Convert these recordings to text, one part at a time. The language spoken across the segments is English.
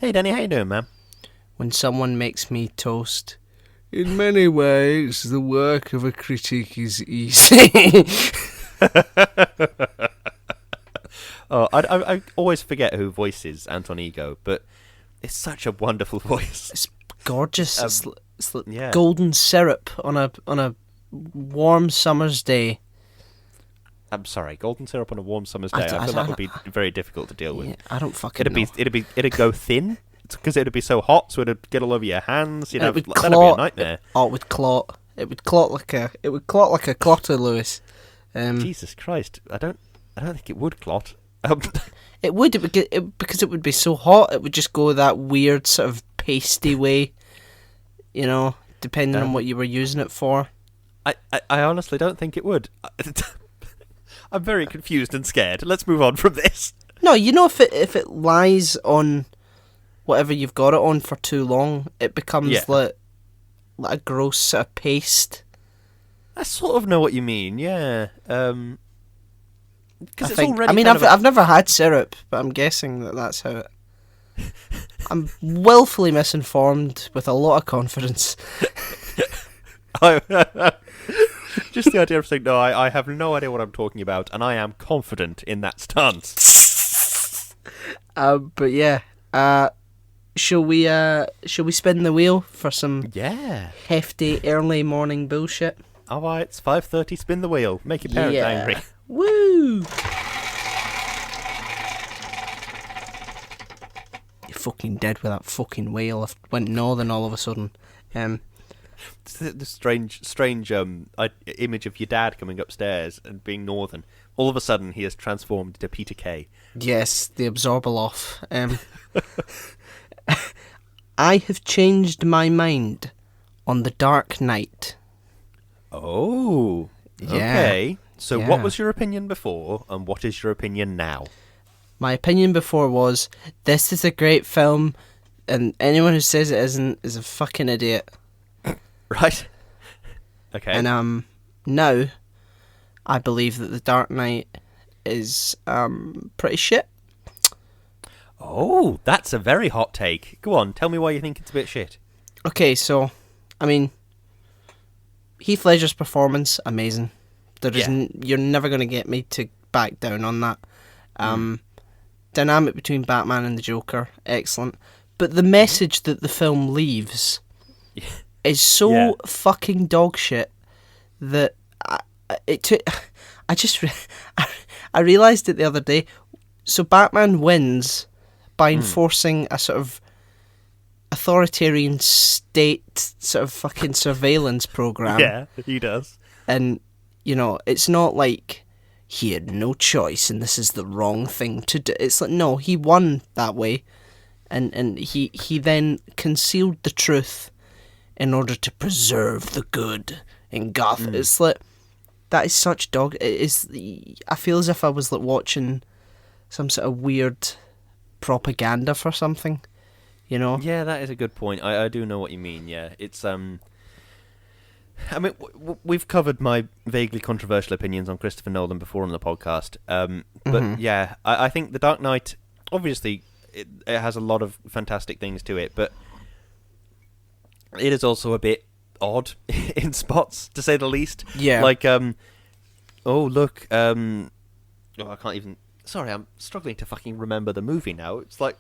Hey Danny, how you doing, man? When someone makes me toast. In many ways, the work of a critic is easy. Oh, I always forget who voices Anton Ego, but it's such a wonderful voice. It's gorgeous. It's like yeah. golden syrup on a warm summer's day. I'm sorry, golden syrup on a warm summer's day. I feel that would be very difficult to deal with. Yeah, I don't fucking know. It'd go thin because it'd be so hot, so it'd get all over your hands. That'd be a nightmare. It would clot. It would clot like a clotter, Lewis. Jesus Christ, I don't think it would clot. It would because it would be so hot. It would just go that weird sort of pasty way, depending on what you were using it for. I honestly don't think it would. I'm very confused and scared. Let's move on from this. No, if it lies on whatever you've got it on for too long, it becomes like a gross sort of paste. I sort of know what you mean. Yeah. I've never had syrup, but I'm guessing that's how it. I'm willfully misinformed with a lot of confidence. Just the idea of saying, no, I have no idea what I'm talking about, and I am confident in that stance. But yeah, shall we spin the wheel for some hefty early morning bullshit? Alright, it's 5:30, spin the wheel. Make your parents angry. Woo! You're fucking dead with that fucking whale. I went northern all of a sudden. The strange image of your dad coming upstairs and being northern. All of a sudden, he has transformed into Peter Kay. Yes, the Absorbaloff. I have changed my mind on The Dark Knight. Oh, okay. So what was your opinion before, and what is your opinion now? My opinion before was, this is a great film, and anyone who says it isn't is a fucking idiot. Right. Okay. And now, I believe that The Dark Knight is pretty shit. Oh, that's a very hot take. Go on, tell me why you think it's a bit shit. Okay, so, Heath Ledger's performance, amazing. You're never going to get me to back down on that. Dynamic between Batman and the Joker, excellent. But the message that the film leaves is so fucking dog shit that I realised it the other day. So Batman wins by enforcing a sort of authoritarian state sort of fucking surveillance program. Yeah, he does. And, it's not like he had no choice and this is the wrong thing to do. It's like, no, he won that way. And he then concealed the truth in order to preserve the good in Gotham. It's like, that is such dog. I feel as if I was like watching some sort of weird propaganda for something, Yeah, that is a good point. I do know what you mean. Yeah, it's we've covered my vaguely controversial opinions on Christopher Nolan before on the podcast. But yeah, I think The Dark Knight, obviously, it has a lot of fantastic things to it, but it is also a bit odd in spots, to say the least. Yeah. Like, I can't even. Sorry, I'm struggling to fucking remember the movie now. It's like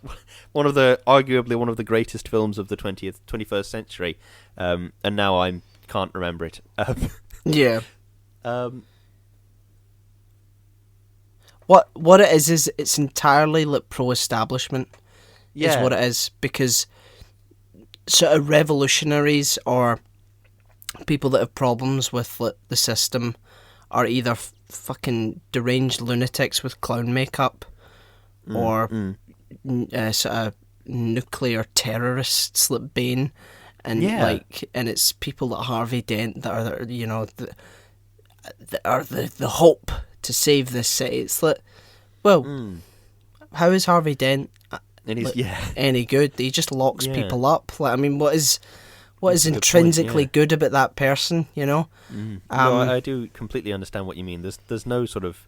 arguably one of the greatest films of the 21st century, and now I can't remember it. Yeah. What it is it's entirely like pro-establishment. Yeah. Is what it is, because sort of revolutionaries or people that have problems with like, the system are either fucking deranged lunatics with clown makeup or sort of nuclear terrorists like Bane, and and it's people like Harvey Dent that are that are the hope to save this city. It's like, how is Harvey Dent any good? He just locks people up. Like, what is intrinsically good about that person? No, I do completely understand what you mean. There's no sort of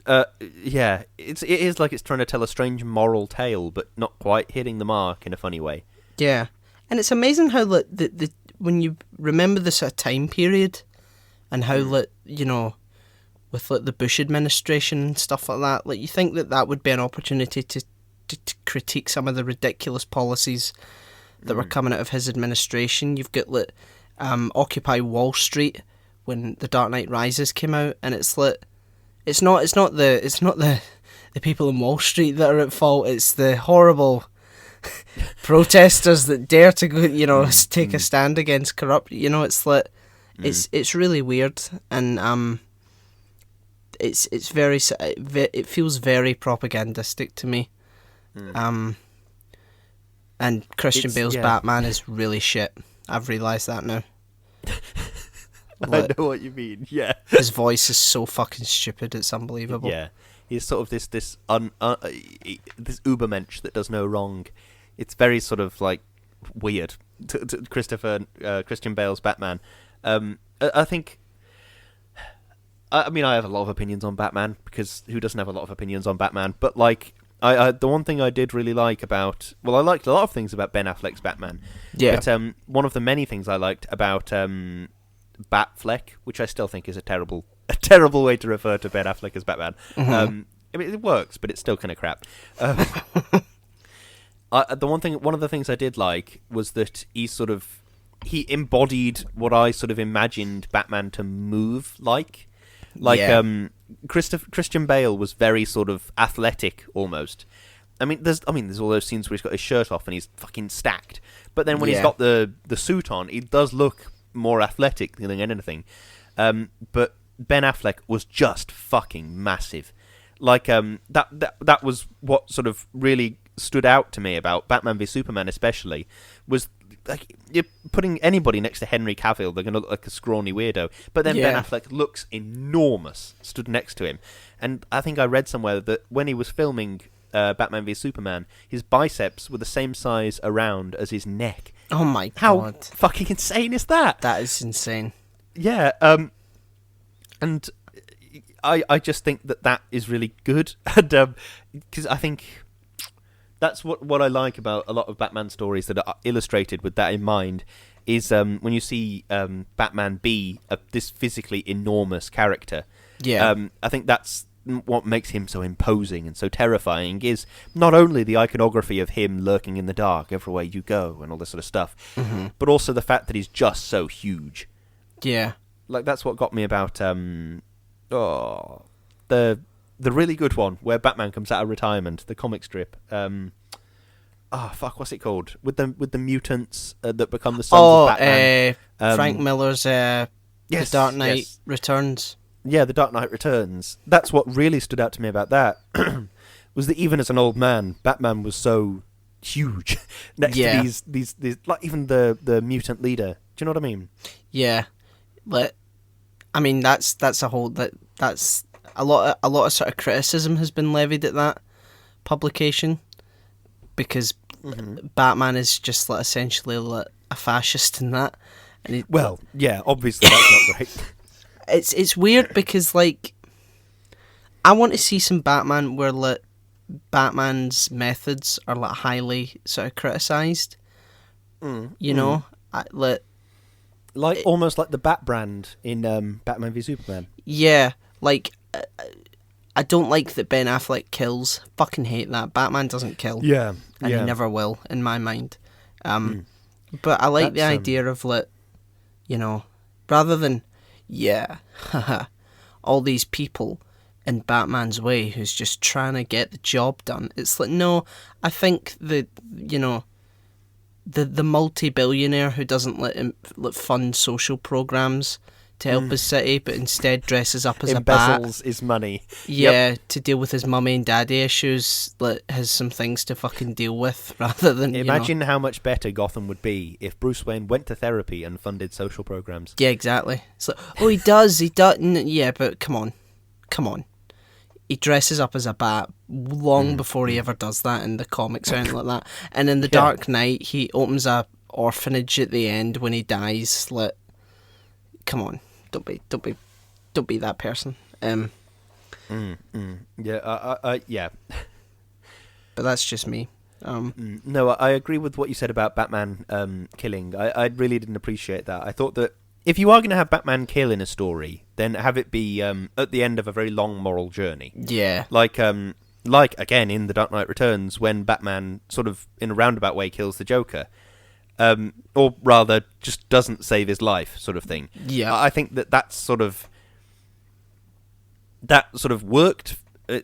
Yeah, it is like it's trying to tell a strange moral tale, but not quite hitting the mark in a funny way. Yeah, and it's amazing how like the when you remember the sort of time period, and how like with like the Bush administration and stuff like that, like you think that would be an opportunity to critique some of the ridiculous policies that were coming out of his administration. You've got like Occupy Wall Street when The Dark Knight Rises came out, and it's like it's not the people in Wall Street that are at fault. It's the horrible protesters that dare to go, take a stand against corrupt. It's like it's really weird, and it's very it feels very propagandistic to me. And Christian Bale's Batman is really shit. I've realised that now. I know what you mean. Yeah, his voice is so fucking stupid. It's unbelievable. Yeah, he's sort of this this ubermensch that does no wrong. It's very sort of like weird. Christian Bale's Batman. I think. I mean, I have a lot of opinions on Batman, because who doesn't have a lot of opinions on Batman? But like, the one thing I did really like about, I liked a lot of things about Ben Affleck's Batman. Yeah. But one of the many things I liked about Batfleck, which I still think is a terrible way to refer to Ben Affleck as Batman. I mean, it works, but it's still kind of crap. One of the things I did like was that he embodied what I sort of imagined Batman to move like. Christian Bale was very sort of athletic almost. There's all those scenes where he's got his shirt off and he's fucking stacked. But then when he's got the suit on, he does look more athletic than anything. But Ben Affleck was just fucking massive. Like that was what sort of really stood out to me about Batman v Superman, especially, was like you're putting anybody next to Henry Cavill, they're going to look like a scrawny weirdo. But then Ben Affleck looks enormous, stood next to him. And I think I read somewhere that when he was filming Batman v Superman, his biceps were the same size around as his neck. Oh my god. How fucking insane is that? That is insane. Yeah, and I just think that is really good. And because I think that's what I like about a lot of Batman stories that are illustrated with that in mind, is when you see Batman be this physically enormous character. Yeah. I think that's what makes him so imposing and so terrifying, is not only the iconography of him lurking in the dark everywhere you go and all this sort of stuff, but also the fact that he's just so huge. Yeah. Like, that's what got me about the really good one where Batman comes out of retirement, the comic strip. What's it called? With the mutants that become the sons of Batman. Frank Miller's The Dark Knight Returns. Yeah, The Dark Knight Returns. That's what really stood out to me about that. Was that even as an old man, Batman was so huge next to these like even the mutant leader. Do you know what I mean? Yeah, but I mean that's a lot of sort of criticism has been levied at that publication, because Batman is just like essentially like a fascist in that. And obviously that's not great. It's weird because like I want to see some Batman where like Batman's methods are like highly sort of criticised. You know, almost like the Bat brand in Batman v Superman. Yeah, like I don't like that Ben Affleck kills. Fucking hate that. Batman doesn't kill. Yeah, and he never will in my mind. But I like the idea of like, rather than all these people in Batman's way who's just trying to get the job done. It's like, no, I think the multi-billionaire who doesn't let fund social programs to help his city, but instead dresses up as a bat. Embezzles his money. Yeah, to deal with his mummy and daddy issues, has some things to fucking deal with, rather than... Imagine how much better Gotham would be if Bruce Wayne went to therapy and funded social programs. Yeah, exactly. It's like, he does. Yeah, but come on. He dresses up as a bat long before he ever does that in the comics or anything like that. And in The Dark Knight, he opens a orphanage at the end when he dies. Like, come on. Don't be that person. Yeah. But that's just me. No, I agree with what you said about Batman killing. I really didn't appreciate that. I thought that if you are going to have Batman kill in a story, then have it be at the end of a very long moral journey. Yeah. Like again in The Dark Knight Returns, when Batman sort of in a roundabout way kills the Joker, or rather just doesn't save his life, sort of thing. Yeah. I think that sort of worked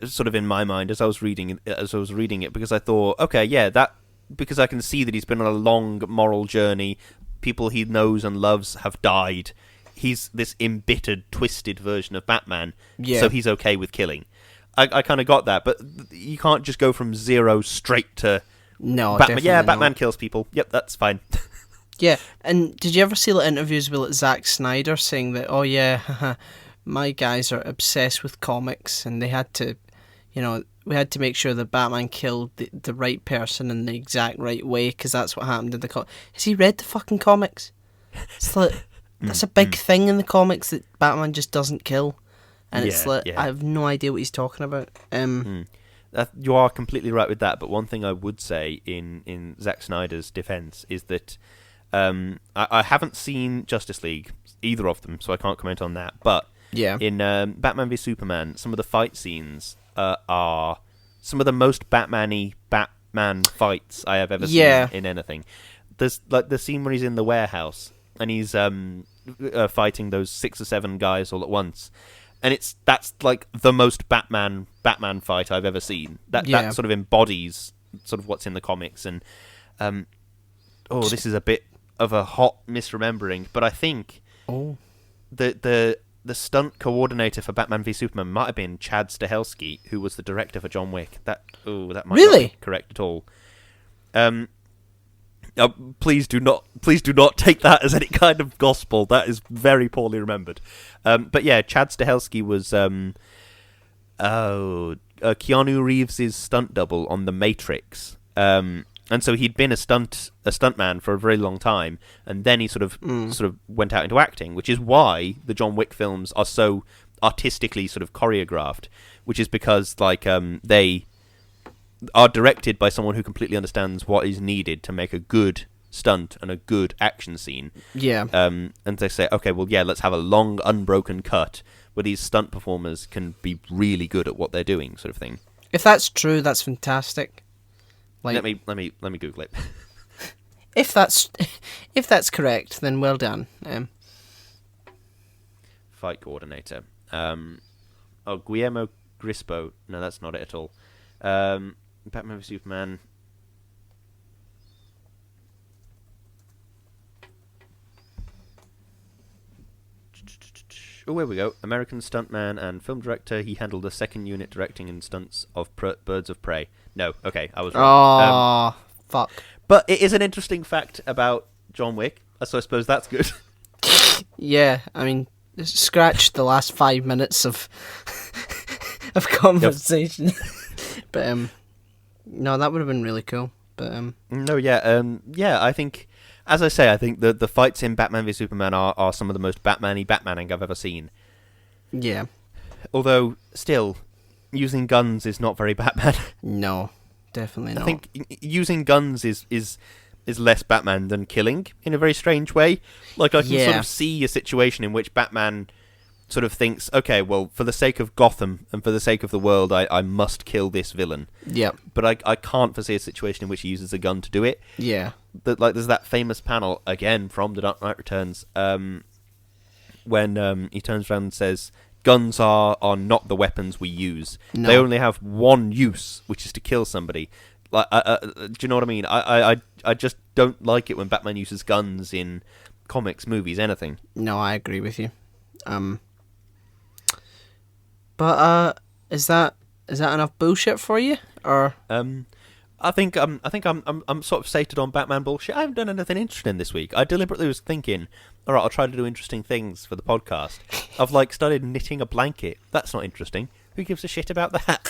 sort of in my mind as I was reading it, because I thought, okay, yeah, that, because I can see that he's been on a long moral journey. People he knows and loves have died. He's this embittered, twisted version of Batman, so he's okay with killing. I kind of got that, but you can't just go from zero straight to Batman. Yeah, Batman kills people. Yep, that's fine. Yeah, and did you ever see the interviews with Zack Snyder saying that, oh yeah, my guys are obsessed with comics, and they had to, we had to make sure that Batman killed the right person in the exact right way, because that's what happened in the comics. Has he read the fucking comics? It's like, that's a big thing in the comics, that Batman just doesn't kill. And it's like, I have no idea what he's talking about. You are completely right with that, but one thing I would say in Zack Snyder's defense is that I haven't seen Justice League, either of them, so I can't comment on that. But in Batman v Superman, some of the fight scenes are some of the most Batman-y Batman fights I have ever seen in anything. There's like the scene where he's in the warehouse and he's fighting those 6 or 7 guys all at once. And that's like the most Batman fight I've ever seen. That sort of embodies sort of what's in the comics. And this is a bit of a hot misremembering, but I think the stunt coordinator for Batman v Superman might have been Chad Stahelski, who was the director for John Wick. That might not be correct at all. Please do not take that as any kind of gospel. That is very poorly remembered. But yeah, Chad Stahelski was Keanu Reeves' stunt double on The Matrix. And so he'd been a stuntman for a very long time, and then he sort of went out into acting, which is why the John Wick films are so artistically sort of choreographed, which is because they are directed by someone who completely understands what is needed to make a good stunt and a good action scene. Yeah. And they say, okay, well, yeah, let's have a long, unbroken cut where these stunt performers can be really good at what they're doing, sort of thing. If that's true, that's fantastic. Let me Google it. If that's correct, then well done. Fight coordinator. Guillermo Grispo. No, that's not it at all. Batman v Superman. Oh, here we go. American stuntman and film director. He handled the second unit directing and stunts of Birds of Prey. No, okay, I was wrong. Oh, fuck. But it is an interesting fact about John Wick, so I suppose that's good. Yeah, I mean, scratch the last 5 minutes of conversation. Yep. But no, that would have been really cool. But I think, as I say, I think the fights in Batman v Superman are some of the most Batman-y Batmaning I've ever seen. Yeah. Although, still, using guns is not very Batman. No, definitely not. I think using guns is less Batman than killing, in a very strange way. Like, I can sort of see a situation in which Batman sort of thinks, okay, well, for the sake of Gotham and for the sake of the world, I must kill this villain. Yeah. But I can't foresee a situation in which he uses a gun to do it. Yeah. There's that famous panel, again, from The Dark Knight Returns, when he turns around and says, guns are not the weapons we use. No. They only have one use, which is to kill somebody. Like, do you know what I mean? I just don't like it when Batman uses guns in comics, movies, anything. No, I agree with you. But is that enough bullshit for you, or? I think I'm sort of sated on Batman bullshit. I haven't done anything interesting this week. I deliberately was thinking, all right, I'll try to do interesting things for the podcast. I've started knitting a blanket. That's not interesting. Who gives a shit about that?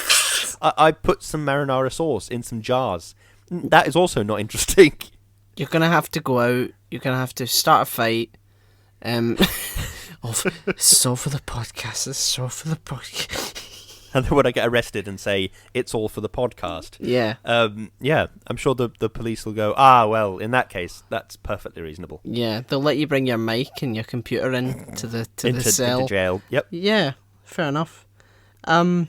I put some marinara sauce in some jars. That is also not interesting. You're gonna have to go out. You're gonna have to start a fight. So for the podcast. It's so for the podcast. And then when I get arrested and say it's all for the podcast, Yeah. yeah, I'm sure the police will go, well, in that case, that's perfectly reasonable. Yeah, they'll let you bring your mic and your computer in to the cell. Into jail. Yep. Yeah, fair enough. But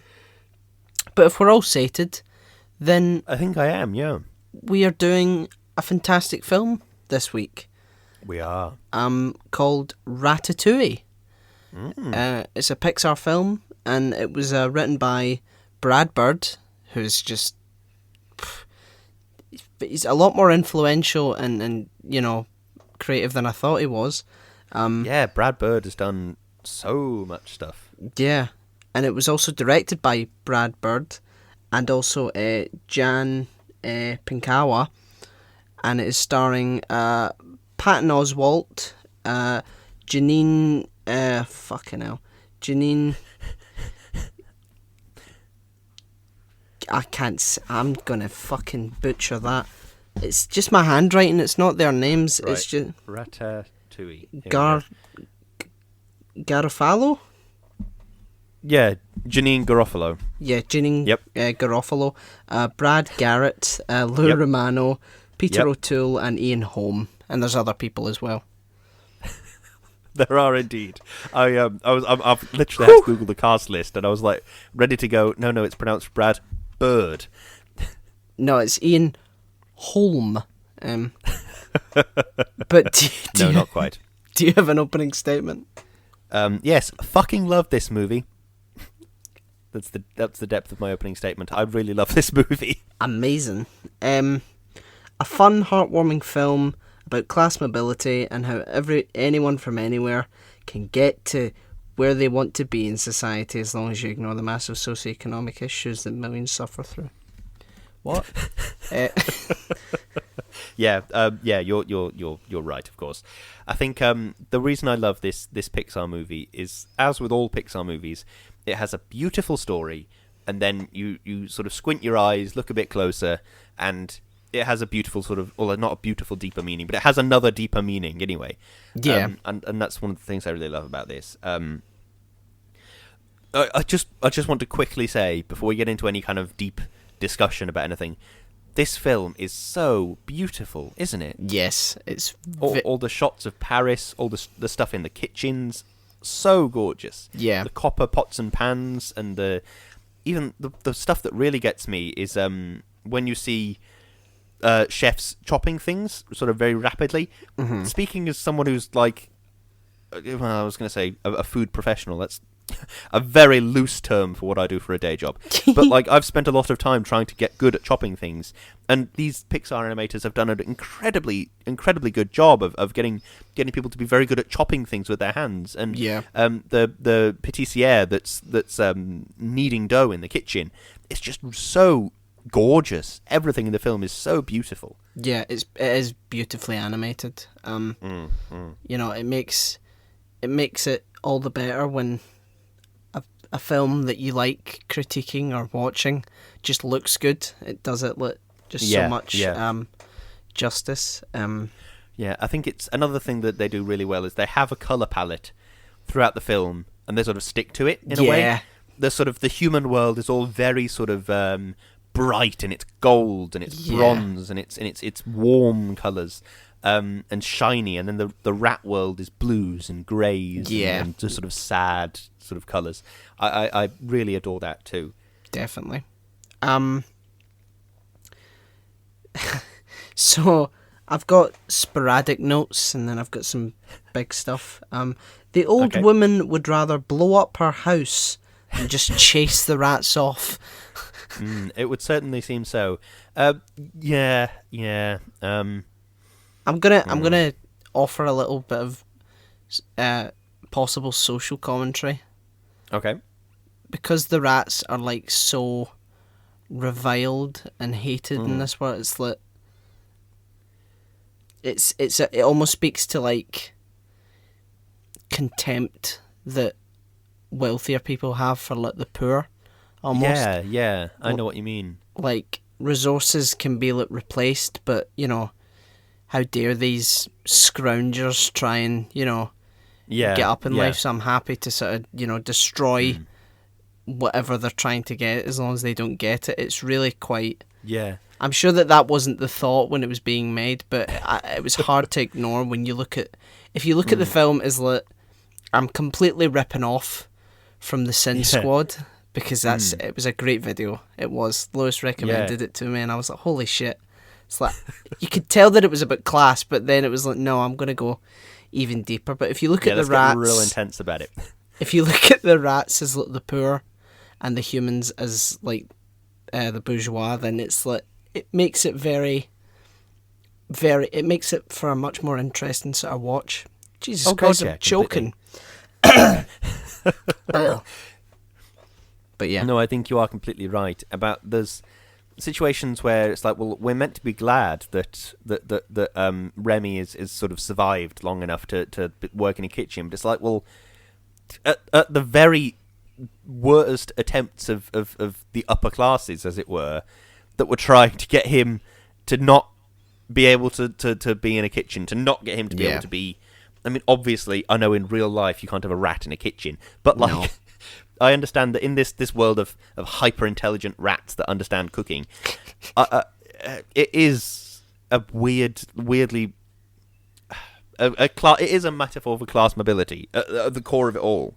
if we're all sated, then I think I am. Yeah, we are doing a fantastic film this week. we are. Called Ratatouille. Mm. It's a Pixar film, and it was written by Brad Bird, who's just... he's a lot more influential and creative than I thought he was. Yeah, Brad Bird has done so much stuff. Yeah, and it was also directed by Brad Bird, and also Jan Pinkawa, and it is starring Patton Oswalt, Janine... fucking hell. Janine... I'm gonna fucking butcher that. It's just my handwriting, it's not their names. Right. It's just... Ratatouille. Garofalo? Yeah, Janine Garofalo. Yeah, Janine Yep. Garofalo. Brad Garrett, Lou Yep. Romano, Peter Yep. O'Toole, and Ian Holm. And there's other people as well. There are indeed. I've literally had to Google the cast list, and I was like ready to go. No, it's pronounced Brad Bird. No, it's Ian Holm. But Not quite. Do you have an opening statement? Yes, fucking love this movie. That's the depth of my opening statement. I really love this movie. Amazing. A fun, heartwarming film about class mobility and how anyone from anywhere can get to where they want to be in society as long as you ignore the massive socioeconomic issues that millions suffer through. What? Yeah, you're right, of course. I think the reason I love this Pixar movie is, as with all Pixar movies, it has a beautiful story, and then you sort of squint your eyes, look a bit closer, and it has a beautiful sort of, well, not a beautiful deeper meaning, but it has another deeper meaning anyway. Yeah. And that's one of the things I really love about this. I just want to quickly say, before we get into any kind of deep discussion about anything, this film is so beautiful, isn't it? Yes, it's... All the shots of Paris, all the stuff in the kitchens, so gorgeous. Yeah. The copper pots and pans, and even the stuff that really gets me is when you see chefs chopping things sort of very rapidly. Mm-hmm. Speaking as someone who's like, well, I was going to say a food professional, that's a very loose term for what I do for a day job. But like, I've spent a lot of time trying to get good at chopping things, and these Pixar animators have done an incredibly good job of getting people to be very good at chopping things with their hands. And yeah. The pâtissière that's kneading dough in the kitchen, it's just so gorgeous. Everything in the film is so beautiful. Yeah, it is beautifully animated. You know, it makes it all the better when a film that you like critiquing or watching just looks good. It does it so much justice. Yeah, I think it's another thing that they do really well is they have a colour palette throughout the film, and they sort of stick to it in a way. The sort of the human world is all very sort of bright, and it's gold, and it's bronze, and it's warm colours. And shiny, and then the rat world is blues and greys, and just sort of sad sort of colours. I really adore that too. Definitely. So I've got sporadic notes, and then I've got some big stuff. The old woman would rather blow up her house and just chase the rats off. It would certainly seem so. Yeah. I'm gonna offer a little bit of possible social commentary. Okay. Because the rats are like so reviled and hated in this world, it's like it almost speaks to like contempt that wealthier people have for like the poor. Almost. Yeah. I know what you mean. Like resources can be like replaced, but you know, how dare these scroungers try and, you know, get up in life. So I'm happy to sort of, you know, destroy whatever they're trying to get, as long as they don't get it. It's really quite... Yeah. I'm sure that wasn't the thought when it was being made, but it was hard to ignore when you look at... If you look at the film as like, I'm completely ripping off from the Sin Squad, because it was a great video. It was. Lois recommended it to me, and I was like, holy shit. It's like, you could tell that it was about class, but then it was like, no, I'm going to go even deeper. But if you look at the rats... real intense about it. If you look at the rats as like the poor, and the humans as like the bourgeois, then it's like, it makes it it makes it for a much more interesting sort of watch. Jesus Christ, I'm choking. But yeah. No, I think you are completely right about there's situations where it's like, well, we're meant to be glad that Remy is sort of survived long enough to work in a kitchen, but it's like, well, at the very worst attempts of the upper classes, as it were, that were trying to get him to not be able to be in a kitchen, to not get him to be able to be... I mean, obviously, I know in real life you can't have a rat in a kitchen, but like, no. I understand that in this world of hyper-intelligent rats that understand cooking, it is a weirdly... it is a metaphor for class mobility at the core of it all.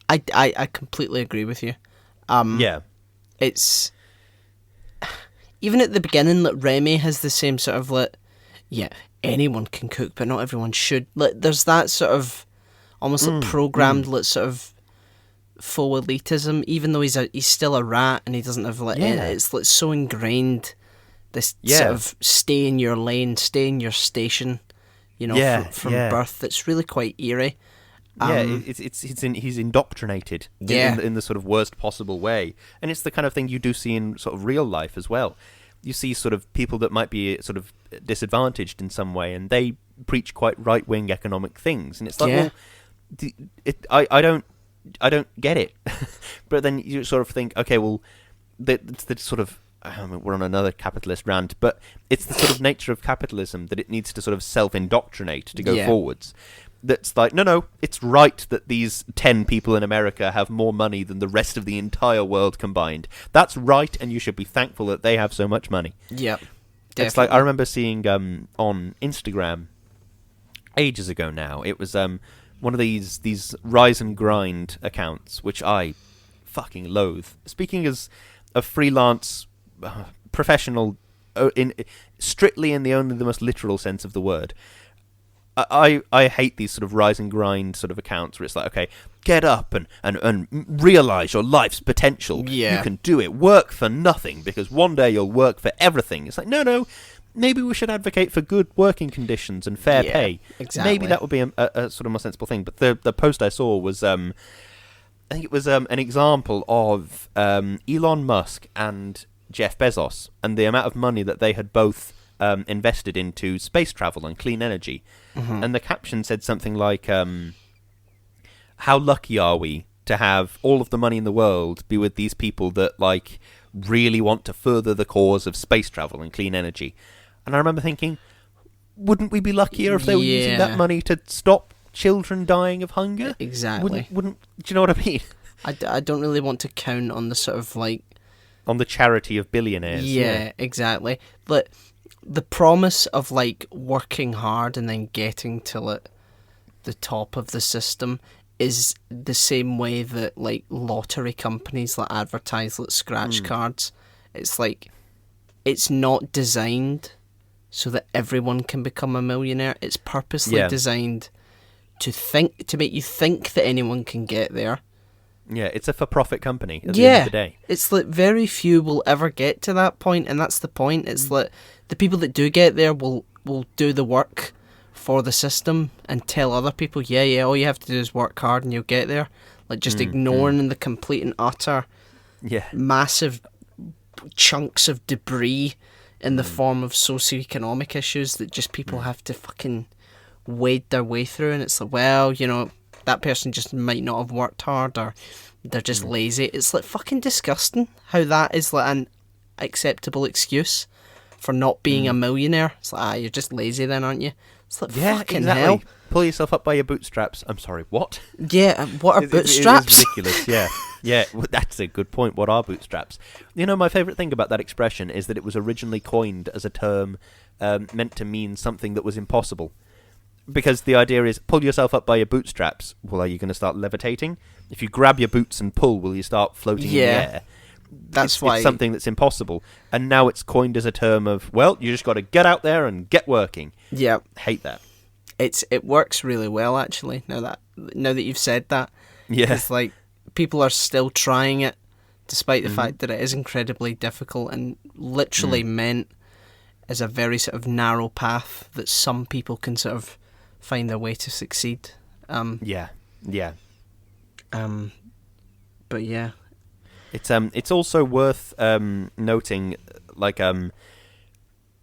I completely agree with you. It's... Even at the beginning, like, Remy has the same sort of, like, yeah, anyone can cook, but not everyone should. Like, there's that sort of almost like programmed, like, sort of faux elitism, even though he's still a rat and he doesn't have, like, it's like so ingrained, this sort of stay in your lane, stay in your station, you know, from birth. That's really quite eerie. He's indoctrinated in the sort of worst possible way, and it's the kind of thing you do see in sort of real life as well. You see sort of people that might be sort of disadvantaged in some way, and they preach quite right-wing economic things, and it's like, I don't get it. But then you sort of think, okay, well, it's the sort of, I mean, we're on another capitalist rant, but it's the sort of nature of capitalism that it needs to sort of self-indoctrinate to go forwards. That's like, no, it's right that these 10 people in America have more money than the rest of the entire world combined. That's right, and you should be thankful that they have so much money. Yep. It's like, I remember seeing on Instagram ages ago now, it was one of these rise and grind accounts, which I fucking loathe. Speaking as a freelance professional, strictly in only the most literal sense of the word, I hate these sort of rise and grind sort of accounts where it's like, okay, get up and realise your life's potential. Yeah. You can do it. Work for nothing, because one day you'll work for everything. It's like, no, maybe we should advocate for good working conditions and fair pay. Exactly. Maybe that would be a sort of more sensible thing. But the post I saw was, I think it was an example of Elon Musk and Jeff Bezos and the amount of money that they had both invested into space travel and clean energy. Mm-hmm. And the caption said something like, how lucky are we to have all of the money in the world be with these people that, like, really want to further the cause of space travel and clean energy. And I remember thinking, wouldn't we be luckier if they were using that money to stop children dying of hunger? Exactly. Wouldn't do you know what I mean? I don't really want to count on the sort of, like... on the charity of billionaires. Yeah, exactly. But the promise of, like, working hard and then getting to, like, the top of the system is the same way that, like, lottery companies, like, advertise, like, scratch cards. It's like, it's not designed so that everyone can become a millionaire. It's purposely designed to make you think that anyone can get there. Yeah, it's a for-profit company at the end of the day. It's like very few will ever get to that point, and that's the point. It's like the people that do get there will do the work for the system and tell other people, all you have to do is work hard and you'll get there. Like, just ignoring the complete and utter massive chunks of debris in the form of socioeconomic issues that just people have to fucking wade their way through. And it's like, well, you know, that person just might not have worked hard, or they're just lazy. It's like fucking disgusting how that is like an acceptable excuse for not being a millionaire. It's like, you're just lazy then, aren't you? It's like, fucking hell. pull yourself up by your bootstraps. I'm sorry, what? Yeah, what are bootstraps? It's ridiculous, yeah. Yeah, well, that's a good point. What are bootstraps? You know, my favourite thing about that expression is that it was originally coined as a term meant to mean something that was impossible. Because the idea is, pull yourself up by your bootstraps. Well, are you going to start levitating? If you grab your boots and pull, will you start floating in the air? That's why... It's something that's impossible. And now it's coined as a term of, well, you just got to get out there and get working. Yeah. Hate that. It works really well, actually, now that you've said that. Yeah. Because, like, people are still trying it, despite the fact that it is incredibly difficult and literally meant as a very sort of narrow path that some people can sort of find their way to succeed. Yeah. But yeah. It's also worth noting, like,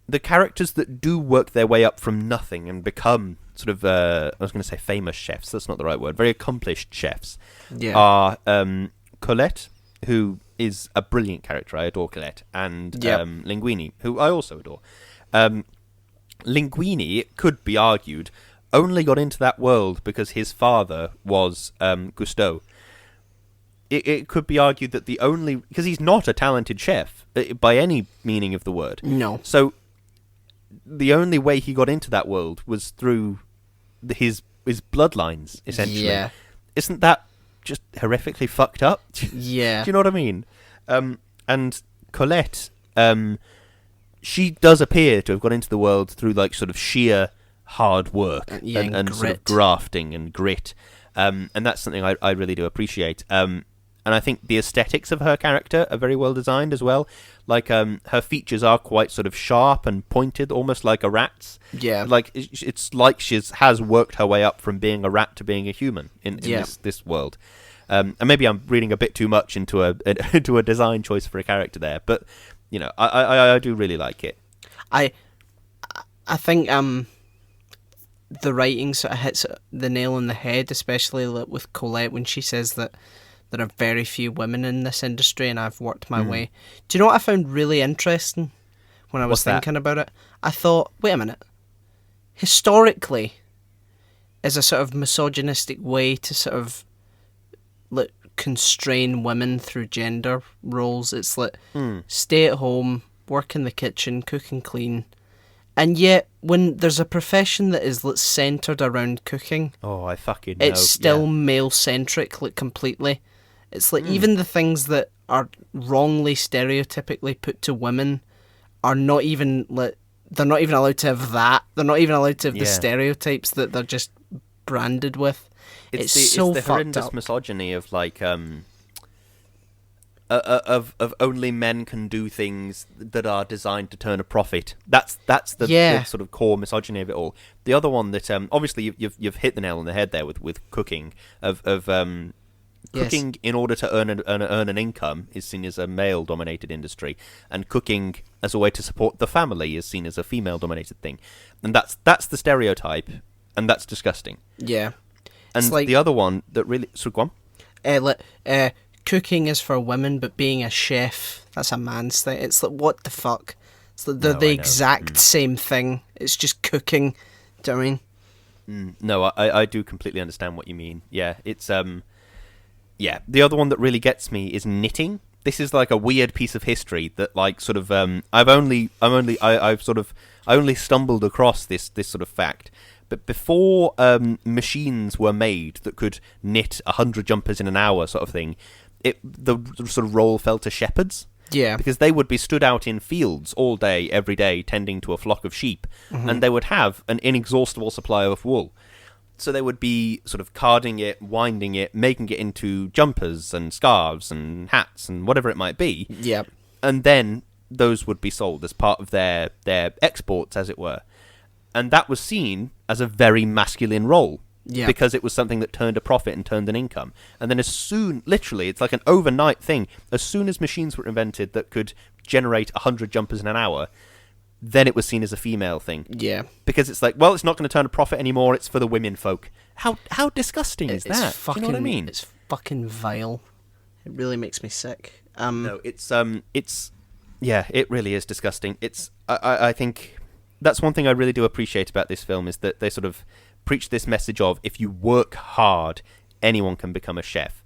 the characters that do work their way up from nothing and become sort of, I was going to say famous chefs, that's not the right word, very accomplished chefs, are Colette, who is a brilliant character, I adore Colette, and Linguini, who I also adore. Linguini, it could be argued, only got into that world because his father was Cousteau. It could be argued that because he's not a talented chef by any meaning of the word. No. So the only way he got into that world was through his bloodlines, essentially. Yeah. Isn't that just horrifically fucked up? Yeah. Do you know what I mean? And Colette, she does appear to have got into the world through like sort of sheer hard work and sort of grafting and grit. And that's something I really do appreciate. And I think the aesthetics of her character are very well designed as well. Like, her features are quite sort of sharp and pointed, almost like a rat's. Yeah. Like, it's like she has worked her way up from being a rat to being a human in this world. And maybe I'm reading a bit too much into a design choice for a character there, but you know, I do really like it. I think the writing sort of hits the nail on the head, especially with Colette when she says that there are very few women in this industry and I've worked my way. Do you know what I found really interesting when I was thinking about it? I thought, wait a minute. Historically, is a sort of misogynistic way to sort of like constrain women through gender roles. It's like stay at home, work in the kitchen, cook and clean. And yet, when there's a profession that is centred around cooking, I fucking know. It's still male-centric, like, completely. It's like, even the things that are wrongly stereotypically put to women are not even, like, they're not even allowed to have that. They're not even allowed to have the stereotypes that they're just branded with. It's so the fucked horrendous up. misogyny of, like, of only men can do things that are designed to turn a profit. That's the sort of core misogyny of it all. The other one that obviously you've hit the nail on the head there with cooking cooking in order to earn an income is seen as a male dominated industry, and cooking as a way to support the family is seen as a female dominated thing, and that's the stereotype, and that's disgusting. Yeah, and like, the other one that really go on. Cooking is for women, but being a chef, that's a man's thing. It's like, what the fuck? It's like they're the exact same thing. It's just cooking. Do you know what I mean? No, I do completely understand what you mean. Yeah, it's the other one that really gets me is knitting. This is like a weird piece of history that, like, sort of I only stumbled across this sort of fact. But before machines were made that could knit 100 jumpers in an hour, sort of thing, the sort of role fell to shepherds. Yeah. Because they would be stood out in fields all day, every day, tending to a flock of sheep, and they would have an inexhaustible supply of wool. So they would be sort of carding it, winding it, making it into jumpers and scarves and hats and whatever it might be. Yeah. And then those would be sold as part of their exports, as it were. And that was seen as a very masculine role. Yeah. Because it was something that turned a profit and turned an income. And then literally, it's like an overnight thing. As soon as machines were invented that could generate 100 jumpers in an hour, then it was seen as a female thing. Yeah. Because it's like, well, it's not going to turn a profit anymore, it's for the women folk. How disgusting is that? Fucking, do you know what I mean? It's fucking vile. It really makes me sick. No, it really is disgusting. I think that's one thing I really do appreciate about this film, is that they sort of preach this message of if you work hard, anyone can become a chef.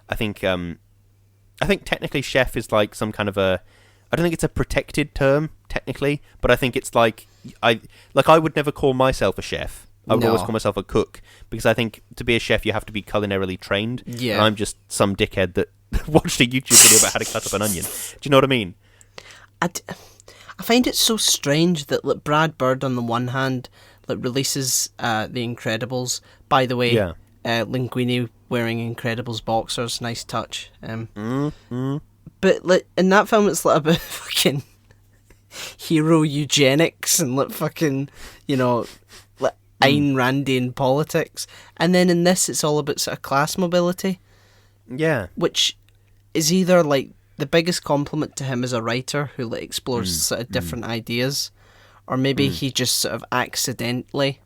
I think technically chef is like some kind of a, I don't think it's a protected term technically, but I think it's like I would never call myself a chef. I would always call myself a cook, because I think to be a chef you have to be culinarily trained. Yeah. And I'm just some dickhead that watched a YouTube video about how to cut up an onion. Do you know what I mean? I find it so strange that like Brad Bird on the one hand releases The Incredibles. By the way, Linguini wearing Incredibles boxers, nice touch. But in that film it's like about fucking hero eugenics and fucking, Ayn Randian politics, and then in this it's all about sort of class mobility. Yeah. Which is either like the biggest compliment to him as a writer who explores sort of different ideas, or maybe he just sort of accidentally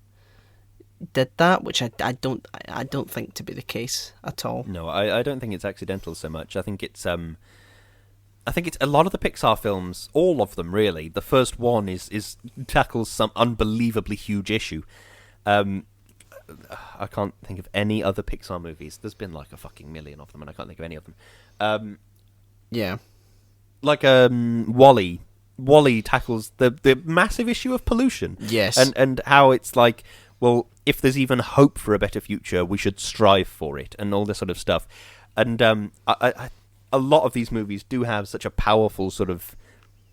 did that, which I don't think to be the case at all. No, I don't think it's accidental so much. I think it's a lot of the Pixar films, all of them really. The first one is tackles some unbelievably huge issue. I can't think of any other Pixar movies. There's been like a fucking million of them, and I can't think of any of them. Yeah. Like WALL-E. WALL-E tackles the massive issue of pollution. Yes. And how it's like, well, if there's even hope for a better future, we should strive for it, and all this sort of stuff. And a lot of these movies do have such a powerful sort of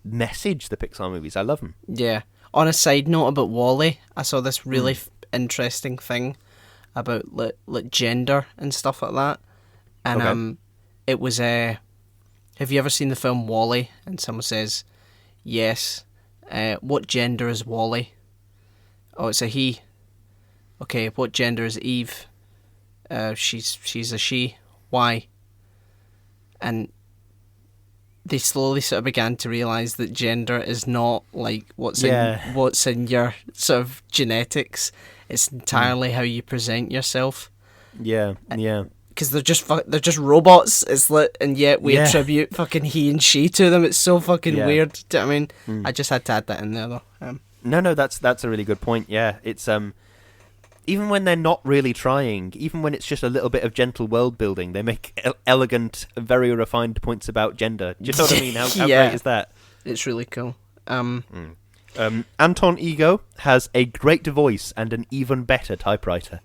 message, the Pixar movies. I love them. Yeah. On a side note about WALL-E, I saw this really interesting thing about like gender and stuff like that. And it was have you ever seen the film WALL-E? And someone says, yes. What gender is WALL-E? Oh, it's a he. Okay, what gender is Eve? She's a she. Why? And they slowly sort of began to realise that gender is not like what's in your sort of genetics. It's entirely how you present yourself. Yeah, yeah. Because they're just robots. It's and yet we attribute fucking he and she to them. It's so fucking weird. Do you know what I mean? I just had to add that in there though. No, that's a really good point. Yeah, it's even when they're not really trying, even when it's just a little bit of gentle world building, they make elegant, very refined points about gender. Do you know what I mean? How great is that? It's really cool. Anton Ego has a great voice and an even better typewriter.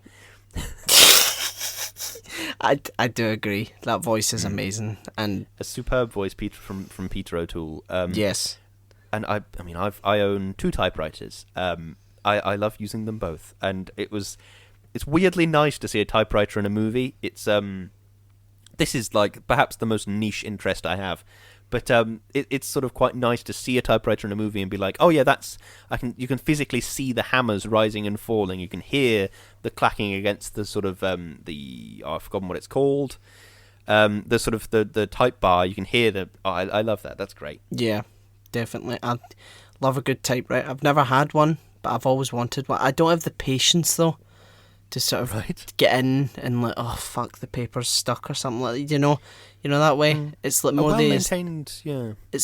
I do agree. That voice is amazing, and a superb voice, from Peter O'Toole. Yes, and I own 2 typewriters. I love using them both, and it's weirdly nice to see a typewriter in a movie. It's this is like perhaps the most niche interest I have, but it's sort of quite nice to see a typewriter in a movie and be like, oh yeah, you can physically see the hammers rising and falling. You can hear the clacking against the sort of I've forgotten what it's called. The sort of the type bar. You can hear I love that. That's great. Yeah, definitely. I love a good typewriter. I've never had one, but I've always wanted one. I don't have the patience though to sort of get in and like, oh fuck, the paper's stuck or something like that. You know that way. It's like more a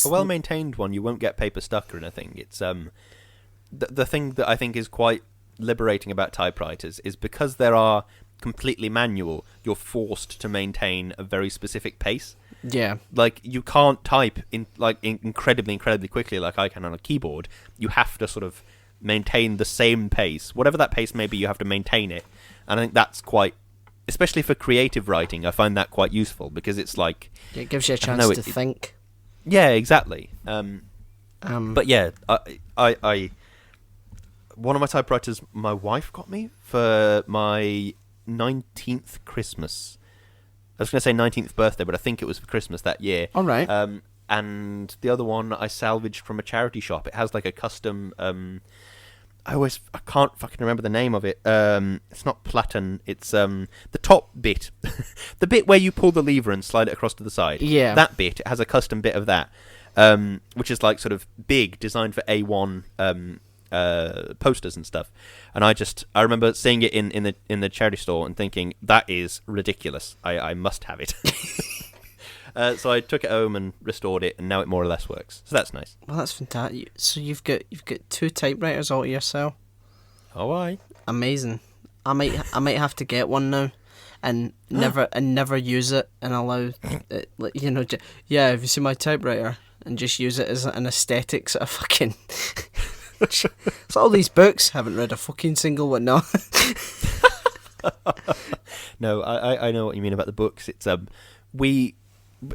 well-maintained one. You won't get paper stuck or anything. It's the thing that I think is quite liberating about typewriters is because they are completely manual. You're forced to maintain a very specific pace. Yeah, like you can't type incredibly quickly like I can on a keyboard. You have to sort of maintain the same pace, whatever that pace may be. You have to maintain it, and I think that's quite, especially for creative writing, I find that quite useful because it's like it gives you a chance to think. Yeah, exactly. But yeah, I one of my typewriters my wife got me for my 19th Christmas. I was going to say 19th birthday, but I think it was for Christmas that year. All right. And the other one I salvaged from a charity shop. It has like a custom. I can't fucking remember the name of it. It's not platen. It's the top bit, the bit where you pull the lever and slide it across to the side. Yeah. That bit. It has a custom bit of that, which is like sort of big, designed for A1 posters and stuff. And I remember seeing it in the charity store and thinking that is ridiculous. I must have it. So I took it home and restored it, and now it more or less works. So that's nice. Well, that's fantastic. So you've got 2 typewriters all to yourself. Oh, aye. Amazing. I might have to get one now, and never use it, and allow it, have you seen my typewriter, and just use it as an aesthetic sort of fucking. So all these books, haven't read a fucking single one. No. No, I know what you mean about the books. It's we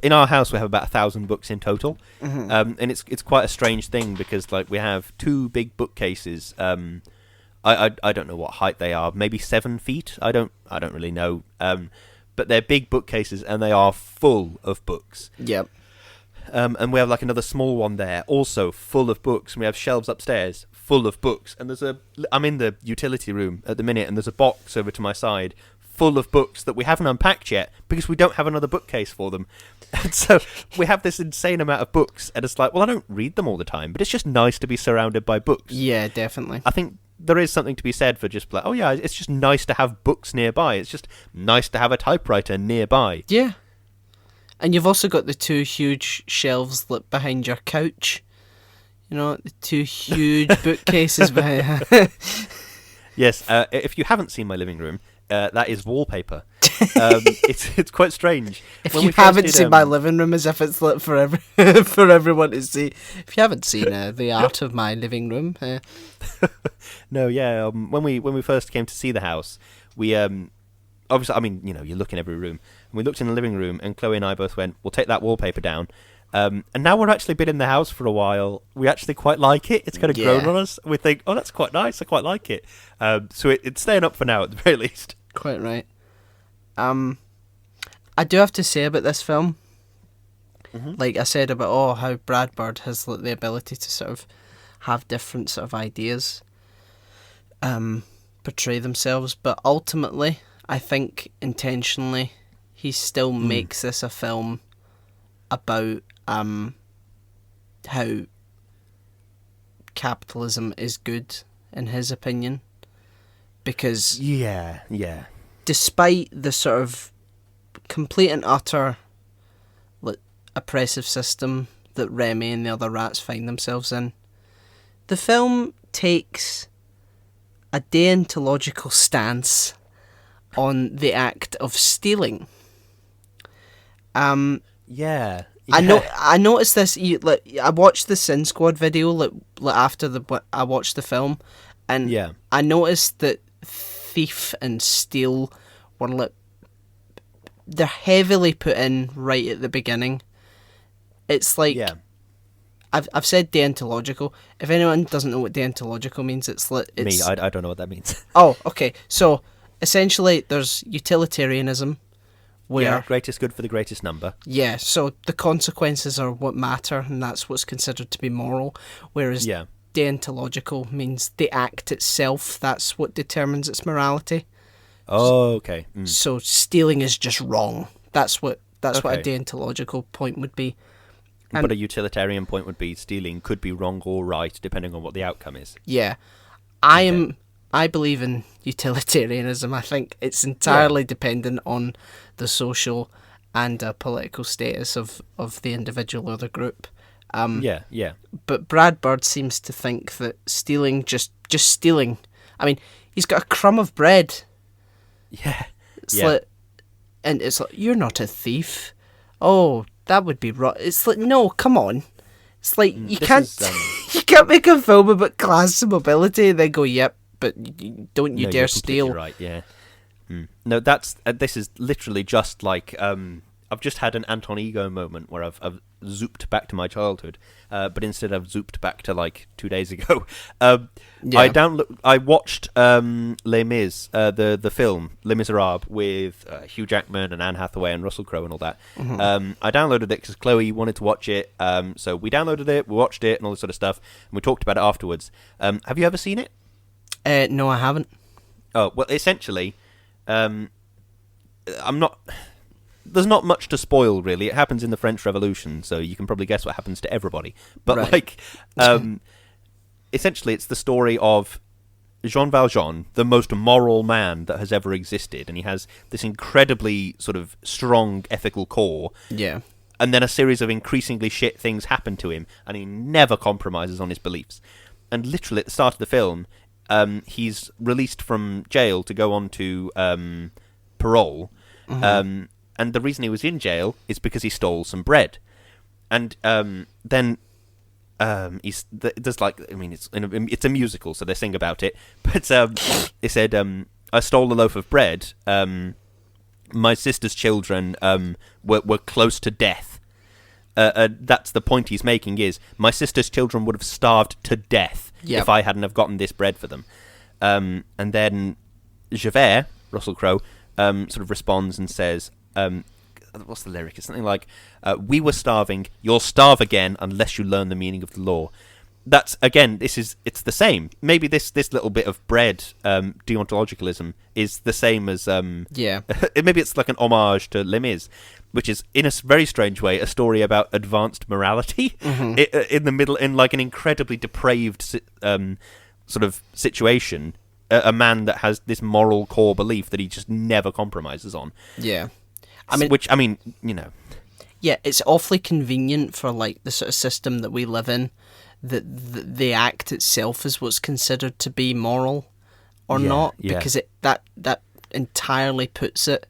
in our house we have about 1,000 books in total, and it's quite a strange thing because like we have 2 big bookcases. I don't know what height they are, maybe 7 feet. I don't really know. But they're big bookcases and they are full of books. Yep. And we have like another small one there, also full of books. And we have shelves upstairs full of books. And I'm in the utility room at the minute, and there's a box over to my side full of books that we haven't unpacked yet because we don't have another bookcase for them. And so we have this insane amount of books, and it's like, well, I don't read them all the time, but it's just nice to be surrounded by books. Yeah, definitely. I think there is something to be said for just like, oh yeah, it's just nice to have books nearby. It's just nice to have a typewriter nearby. Yeah. And you've also got the 2 huge shelves behind your couch. You know, the 2 huge bookcases behind. Yes, if you haven't seen my living room, that is wallpaper. It's quite strange. If you haven't seen my living room, as if it's lit for for everyone to see. If you haven't seen the art of my living room, no, yeah. When we first came to see the house, we obviously, I mean, you look in every room, and we looked in the living room, and Chloe and I both went, "We'll take that wallpaper down." And now we're actually been in the house for a while. We actually quite like it. It's kind of grown on us. We think, oh, that's quite nice. I quite like it. So it's staying up for now, at the very least. Quite right. I do have to say about this film, like I said about how Brad Bird has the ability to sort of have different sort of ideas portray themselves, but ultimately, I think intentionally, he still makes this a film about how capitalism is good in his opinion, because despite the sort of complete and utter oppressive system that Remy and the other rats find themselves in, the film takes a deontological stance on the act of stealing. I noticed this. I watched the Sin Squad video after I watched the film, and I noticed that thief and steal were they're heavily put in right at the beginning. It's like I've said deontological. If anyone doesn't know what deontological means, it's me. I don't know what that means. Oh, okay. So essentially, there's utilitarianism. Where, greatest good for the greatest number. Yeah, so the consequences are what matter, and that's what's considered to be moral. Whereas deontological means the act itself, that's what determines its morality. Oh, okay. So stealing is just wrong. That's what a deontological point would be. But a utilitarian point would be stealing could be wrong or right, depending on what the outcome is. Yeah. I believe in utilitarianism. I think it's entirely dependent on the social and political status of the individual or the group. But Brad Bird seems to think that stealing, just stealing. I mean, he's got a crumb of bread. Yeah. And it's like, you're not a thief. Oh, that would be wrong. It's like, no, come on. It's like, you can't make a film about class and mobility and then go, yep, but don't you dare steal. Right, yeah. No, this is literally just like I've just had an Anton Ego moment where I've zooped back to my childhood, but instead I've zooped back to like 2 days ago. I watched Les Mis, the film Les Miserables with Hugh Jackman and Anne Hathaway and Russell Crowe and all that. I downloaded it because Chloe wanted to watch it, so we downloaded it, we watched it and all this sort of stuff, and we talked about it afterwards. Have you ever seen it? No, I haven't. Oh, well, essentially, there's not much to spoil, really. It happens in the French Revolution, so you can probably guess what happens to everybody. But, essentially, it's the story of Jean Valjean, the most moral man that has ever existed, and he has this incredibly sort of strong ethical core. Yeah. And then a series of increasingly shit things happen to him, and he never compromises on his beliefs. And literally, at the start of the film, he's released from jail to go on to parole. Mm-hmm. And the reason he was in jail is because he stole some bread. And then there's like, I mean, it's a musical, so they sing about it. But they said, I stole a loaf of bread. My sister's children were close to death. That's the point he's making, is my sister's children would have starved to death if I hadn't have gotten this bread for them. And then Javert, Russell Crowe, sort of responds and says, what's the lyric? It's something like, we were starving, you'll starve again unless you learn the meaning of the law. That's, again, it's the same. Maybe this little bit of bread, deontologicalism, is the same as... maybe it's like an homage to Les Mis, which is, in a very strange way, a story about advanced morality in the middle, in like an incredibly depraved sort of situation. A man that has this moral core belief that he just never compromises on. Yeah. Yeah, it's awfully convenient for like the sort of system that we live in, that the act itself is what's considered to be moral or not, because that entirely puts it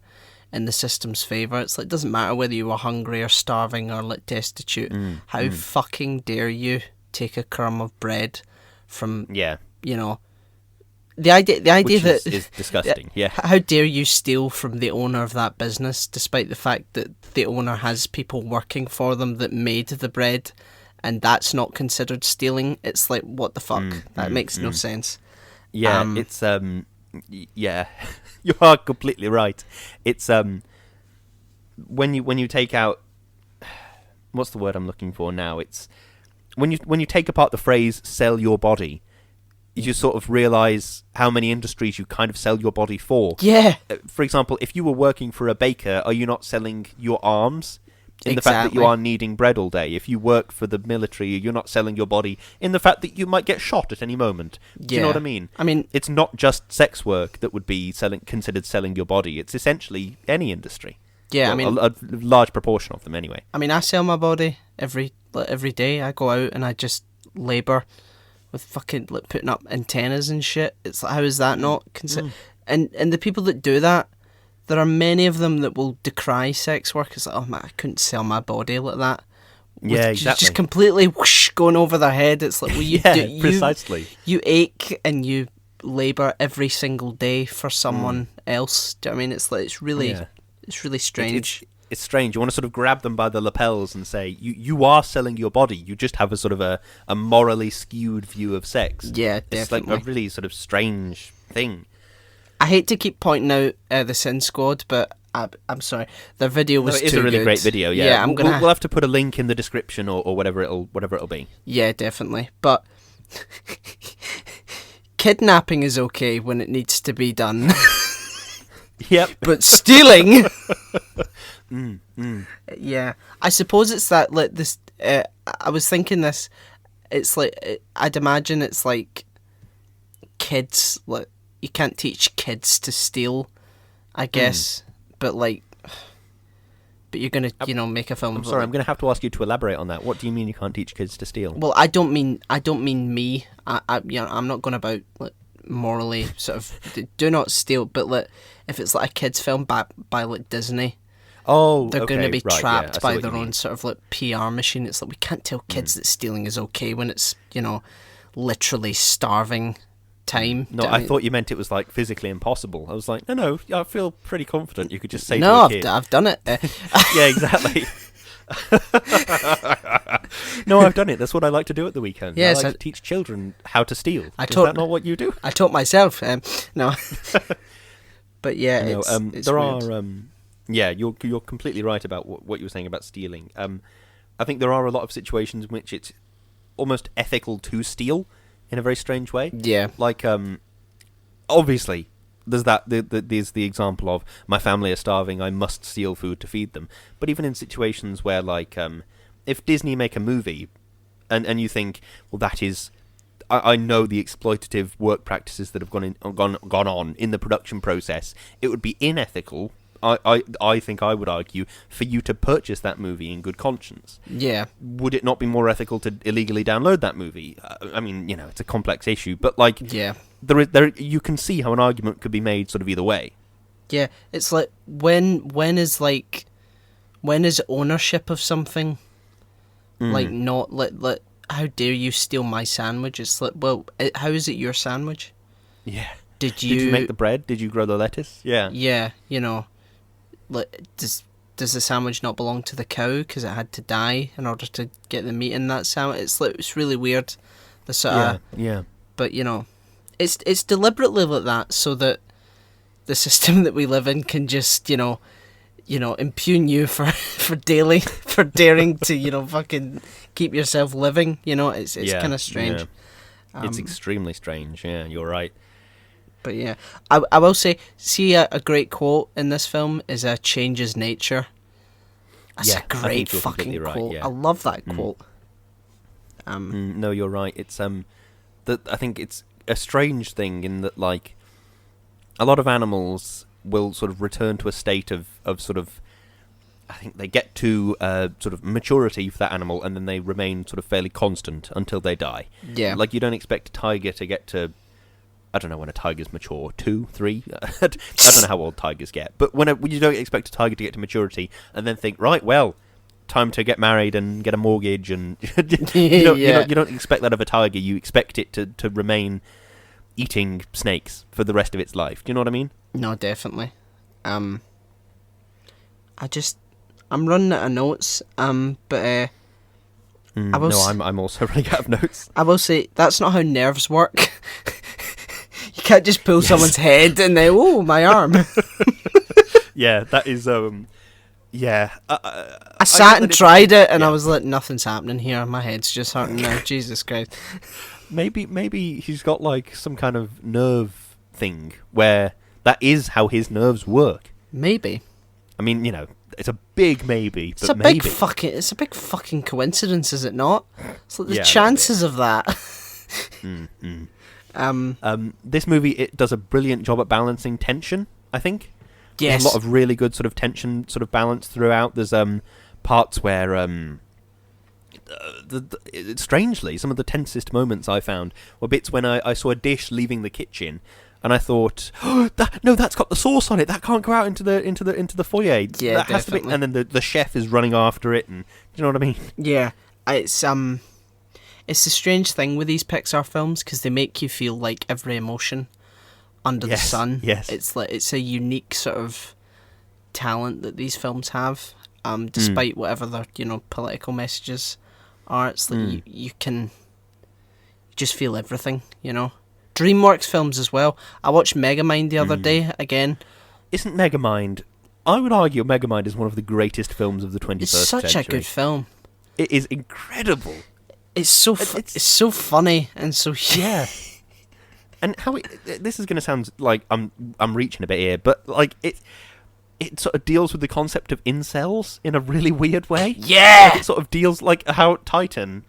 in the system's favour. It's like, it doesn't matter whether you were hungry or starving or like destitute. How fucking dare you take a crumb of bread from the idea which that is disgusting. Yeah. How dare you steal from the owner of that business, despite the fact that the owner has people working for them that made the bread, and that's not considered stealing? It's like, what the fuck? That makes no sense. Yeah, it's yeah, you are completely right. It's when you take out, what's the word I'm looking for now? It's when you take apart the phrase "sell your body," you sort of realise how many industries you kind of sell your body for. Yeah. For example, if you were working for a baker, are you not selling your arms in the Exactly. fact that you are kneading bread all day? If you work for the military, you're not selling your body in the fact that you might get shot at any moment. Do you know what I mean? I mean, it's not just sex work that would be considered selling your body. It's essentially any industry. Yeah, well, I mean, a large proportion of them anyway. I mean, I sell my body every day. I go out and I just labour with fucking like putting up antennas and shit. It's like, how is that not and the people that do that, there are many of them that will decry sex work. It's like, oh man, I couldn't sell my body like that. Yeah, exactly. Just completely whoosh, going over their head. It's like, well, precisely. You ache and you labour every single day for someone else. Do you know what I mean? It's like, it's really strange. It's strange. You want to sort of grab them by the lapels and say, you are selling your body. You just have a sort of a morally skewed view of sex. Yeah, definitely. It's like a really sort of strange thing. I hate to keep pointing out the Sin Squad, but I'm sorry. Their video was too good. It is a really great video, yeah. Yeah, we'll have to put a link in the description or whatever it'll be. Yeah, definitely. But kidnapping is okay when it needs to be done. Yep. But stealing... Yeah, I suppose it's that like this. I was thinking this. It's like I'd imagine it's like kids. Like you can't teach kids to steal, I guess. But like, you're gonna make a film. I'm sorry, I'm gonna have to ask you to elaborate on that. What do you mean you can't teach kids to steal? Well, I don't mean me. I'm not going about like morally sort of do not steal. But like if it's like a kids film by like Disney. Oh, they're going to be trapped by their own mean. sort of like PR machine. It's like, we can't tell kids that stealing is okay when it's, literally starving time. No, I thought you meant it was like physically impossible. I was like, no, I feel pretty confident you could just say to a kid. No, I've done it. Yeah, exactly. No, I've done it. That's what I like to do at the weekend. Yes, I like to teach children how to steal. Is that not what you do? I taught myself. No. But yeah, it's there weird. are... Yeah, you're completely right about what you were saying about stealing. I think there are a lot of situations in which it's almost ethical to steal in a very strange way. Yeah. Like, obviously, there's there's the example of my family are starving, I must steal food to feed them. But even in situations where, like, if Disney make a movie and you think, well, that is... I know the exploitative work practices that have gone on in the production process. It would be unethical I think I would argue for you to purchase that movie in good conscience. Yeah. Would it not be more ethical to illegally download that movie? I mean, it's a complex issue, but like, yeah, there you can see how an argument could be made sort of either way. Yeah, it's like when is ownership of something like not like how dare you steal my sandwich? It's like, well, how is it your sandwich? Yeah. Did Did you make the bread? Did you grow the lettuce? Yeah. Yeah, like does the sandwich not belong to the cow because it had to die in order to get the meat in that sandwich? It's really weird. The sort of, yeah. But it's deliberately like that so that the system that we live in can just impugn you for daring to fucking keep yourself living. It's kind of strange. Yeah. It's extremely strange. Yeah, you're right. But yeah, I will say, a great quote in this film is changes nature. That's a great fucking right, quote. Yeah. I love that quote. No, you're right. It's I think it's a strange thing in that, like, a lot of animals will sort of return to a state of sort of, I think they get to sort of maturity for that animal, and then they remain sort of fairly constant until they die. Yeah. Like, you don't expect a tiger to get to, I don't know when a tiger's mature, 2, 3? I don't know how old tigers get. But when you don't expect a tiger to get to maturity and then think, right, well, time to get married and get a mortgage, and you don't expect that of a tiger. You expect it to remain eating snakes for the rest of its life. Do you know what I mean? No, definitely. I'm running out of notes. But I'm also running out of notes. I will say that's not how nerves work. You can't just pull someone's head and then, oh, my arm. Yeah, that is. Yeah. I sat and tried it, and I was like, nothing's happening here. My head's just hurting now. Jesus Christ. Maybe he's got like some kind of nerve thing where that is how his nerves work. Maybe. I mean, it's a big maybe. It's a big fucking coincidence, is it not? It's like the chances of that. This movie, it does a brilliant job at balancing tension, I think. Yes. There's a lot of really good sort of tension sort of balance throughout. There's parts where strangely, some of the tensest moments I found were bits when I saw a dish leaving the kitchen, and I thought, that's got the sauce on it. That can't go out into the foyer. Yeah, that has definitely. to be. And then the chef is running after it, and do you know what I mean? Yeah, it's a strange thing with these Pixar films because they make you feel like every emotion under the sun. Yes, it's a unique sort of talent that these films have. Despite whatever their political messages are, it's like you can just feel everything. DreamWorks films as well. I watched Megamind the other day again. Isn't Megamind? I would argue Megamind is one of the greatest films of the 21st century. It's such a good film. It is incredible. It's so it's so funny and so yeah. And how this is going to sound like I'm reaching a bit here, but like it sort of deals with the concept of incels in a really weird way. Yeah. Like, it sort of deals like how Titan,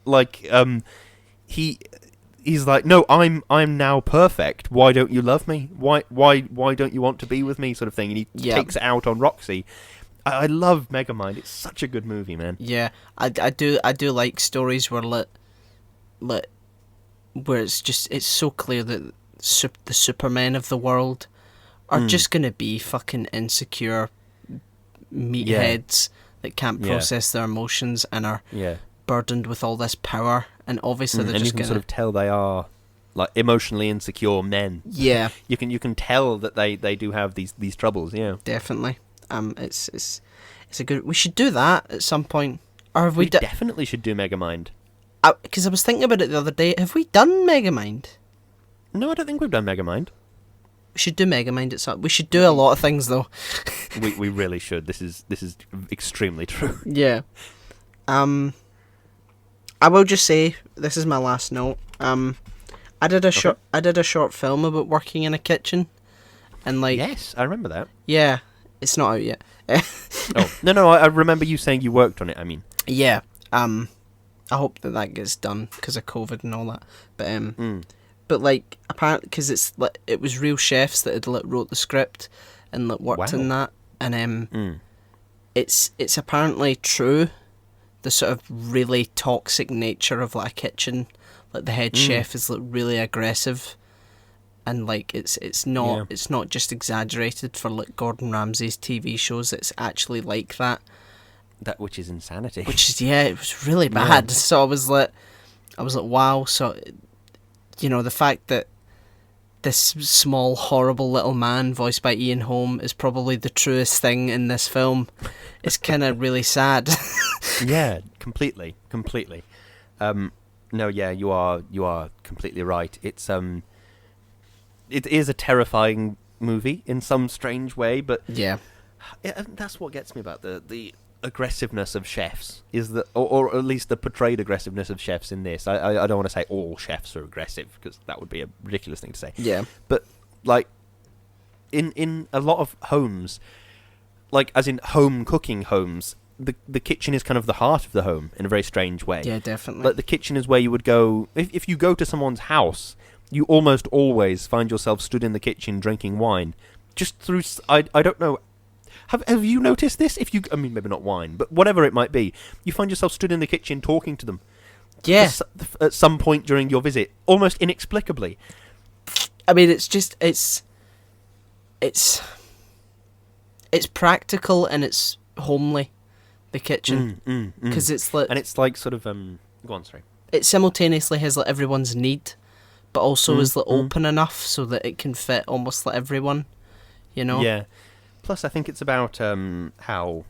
like he's like, no, I'm now perfect. Why don't you love me? Why don't you want to be with me? Sort of thing. And he takes it out on Roxy. I love Megamind. It's such a good movie, man. Yeah, I do like stories where where it's so clear that the Supermen of the world are just gonna be fucking insecure meatheads that can't process their emotions and are burdened with all this power, and obviously they're and just you can sort of tell they are like emotionally insecure men. Yeah, you can tell that they do have these troubles. Yeah, definitely. It's a good. We should do that at some point, or have we? Definitely should do Megamind. Because I was thinking about it the other day. Have we done Megamind? No, I don't think we've done Megamind. We should do Megamind at some. We should do a lot of things though. we really should. This is extremely true. Yeah. I will just say this is my last note. I did a short film about working in a kitchen, and like yes, I remember that. Yeah, it's not out yet. Oh no, I remember you saying you worked on it. I mean, yeah. I hope that gets done because of COVID and all that. But but like apparently because it was real chefs that had wrote the script, and that worked Wow. in that, and it's apparently true. The sort of really toxic nature of like a kitchen, like the head chef is like really aggressive, and like it's not just exaggerated for like Gordon Ramsay's TV shows. It's actually like that. That which is insanity. Which is it was really bad. So I was like, wow. So, the fact that this small, horrible little man, voiced by Ian Holm, is probably the truest thing in this film is kind of really sad. Yeah, completely. No, yeah, you are completely right. It is a terrifying movie in some strange way, but Yeah. that's what gets me about the aggressiveness of chefs, is that, or at least the portrayed aggressiveness of chefs in this. I don't want to say all chefs are aggressive, because that would be a ridiculous thing to say. Yeah. But like in a lot of homes, like as in home cooking homes, the kitchen is kind of the heart of the home in a very strange way. Yeah, definitely. Like the kitchen is where you would go if you go to someone's house. You almost always find yourself stood in the kitchen drinking wine, just through. I don't know. Have you noticed this? I mean, maybe not wine, but whatever it might be, you find yourself stood in the kitchen talking to them. Yeah. At some point during your visit, almost inexplicably. I mean, it's practical and it's homely, the kitchen, because it's like, and it's like sort of go on, sorry. It simultaneously has like everyone's need, but also is like open enough so that it can fit almost like everyone, Yeah. Plus, I think it's about how.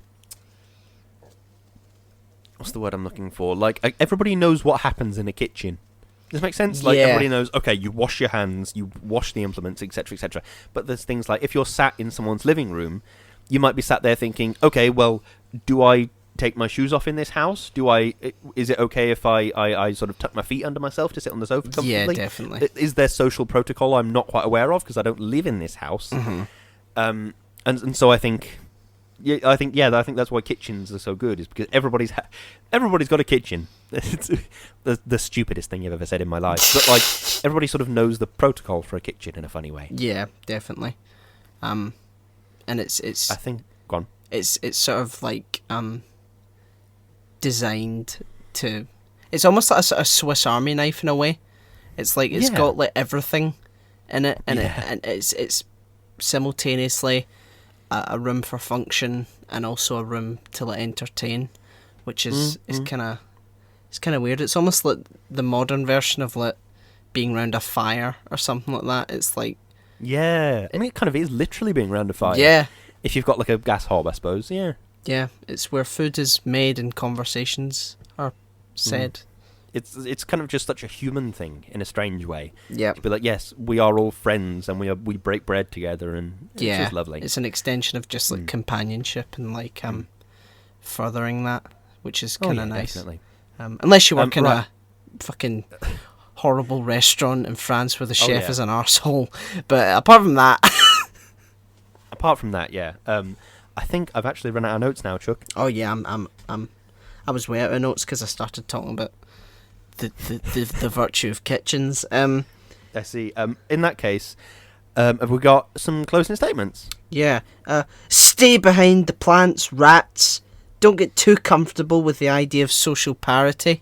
What's the word I'm looking for? Like, everybody knows what happens in a kitchen. Does that make sense? Like, everybody knows, okay, you wash your hands, you wash the implements, etc., etc. But there's things like, if you're sat in someone's living room, you might be sat there thinking, okay, well, do I take my shoes off in this house? Is it okay if I sort of tuck my feet under myself to sit on the sofa comfortably? Yeah, definitely. Is there social protocol I'm not quite aware of because I don't live in this house? Mm-hmm. And so I think that's why kitchens are so good, is because everybody's got a kitchen. It's the stupidest thing you've ever said in my life, but like everybody sort of knows the protocol for a kitchen in a funny way. Yeah, definitely. And it's I think go on. It's sort of like designed to. It's almost like a Swiss Army knife in a way. It's like it's got like everything in it, and it's simultaneously a room for function and also a room to like entertain, which is kind of weird. It's almost like the modern version of like being round a fire or something like that. It's like I mean, it kind of is literally being round a fire. Yeah, if you've got like a gas hob, I suppose. Yeah, it's where food is made and conversations are said. It's kind of just such a human thing in a strange way. Yeah, to be like, yes, we are all friends and we break bread together, and it's just lovely. It's an extension of just like companionship and like furthering that, which is kind of nice. Definitely. Unless you work in a fucking horrible restaurant in France where the chef is an arsehole. But apart from that, I think I've actually run out of notes now, Chuck. Oh yeah, I was way out of notes because I started talking about the virtue of kitchens. I see. In that case, have we got some closing statements? Yeah. Stay behind the plants, rats. Don't get too comfortable with the idea of social parity.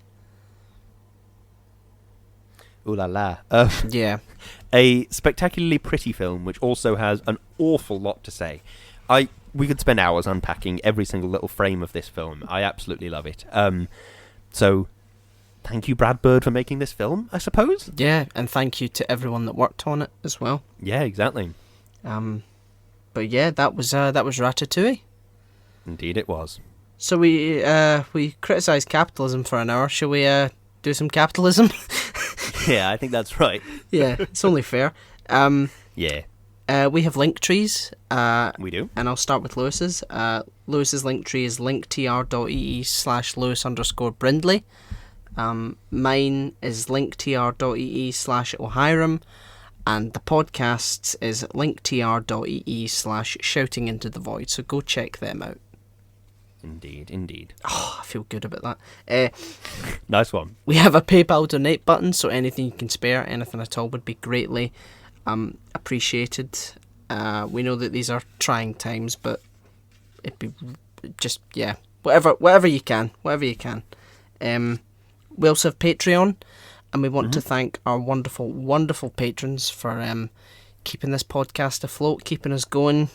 Ooh la la. Yeah. A spectacularly pretty film, which also has an awful lot to say. We could spend hours unpacking every single little frame of this film. I absolutely love it. So, thank you, Brad Bird, for making this film, I suppose. Yeah, and thank you to everyone that worked on it as well. Yeah, exactly. But yeah, that was Ratatouille. Indeed, it was. So we criticised capitalism for an hour. Shall we do some capitalism? Yeah, I think that's right. Yeah, it's only fair. Yeah. We have link trees. We do. And I'll start with Lewis's. Lewis's link tree is linktr.ee/Lewis_Brindley. Mine is linktr.ee/Ohiram. And the podcast's is linktr.ee/Shouting Into the Void. So go check them out. Indeed. Oh, I feel good about that. Nice one. We have a PayPal donate button, so anything you can spare, anything at all, would be greatly appreciated. We know that these are trying times, but it'd be just, whatever you can. We also have Patreon, and we want to thank our wonderful, wonderful patrons for keeping this podcast afloat, keeping us going,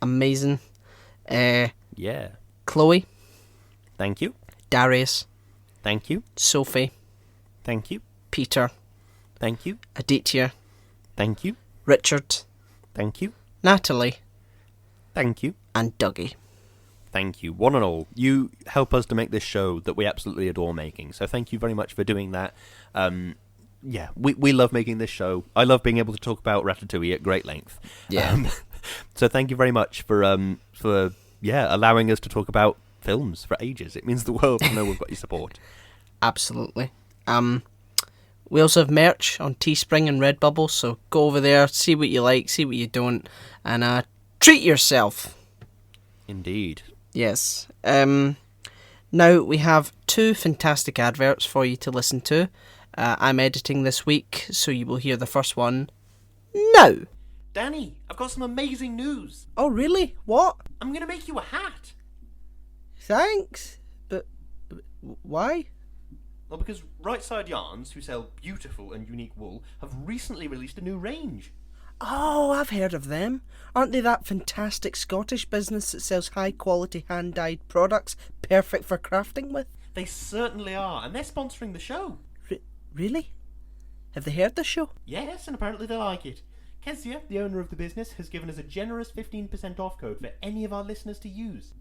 amazing. Chloe. Thank you. Darius. Thank you. Sophie. Thank you. Peter. Thank you. Aditya. Thank you. Richard. Thank you. Natalie. Thank you. And Dougie. Thank you, one and all. You help us to make this show that we absolutely adore making, so thank you very much for doing that. We love making this show. I love being able to talk about Ratatouille at great length. So thank you very much for allowing us to talk about films for ages. It means the world to know we've got your support. Absolutely. We also have merch on Teespring and Redbubble, so go over there, see what you like, see what you don't, and treat yourself. Indeed. Yes. Now we have 2 fantastic adverts for you to listen to. I'm editing this week, so you will hear the first one now. Danny, I've got some amazing news. Oh, really? What? I'm going to make you a hat. Thanks. But why? Well, because Right Side Yarns, who sell beautiful and unique wool, have recently released a new range. Oh, I've heard of them. Aren't they that fantastic Scottish business that sells high-quality hand-dyed products perfect for crafting with? They certainly are, and they're sponsoring the show. Really? Have they heard the show? Yes, and apparently they like it. Kezia, the owner of the business, has given us a generous 15% off code for any of our listeners to use.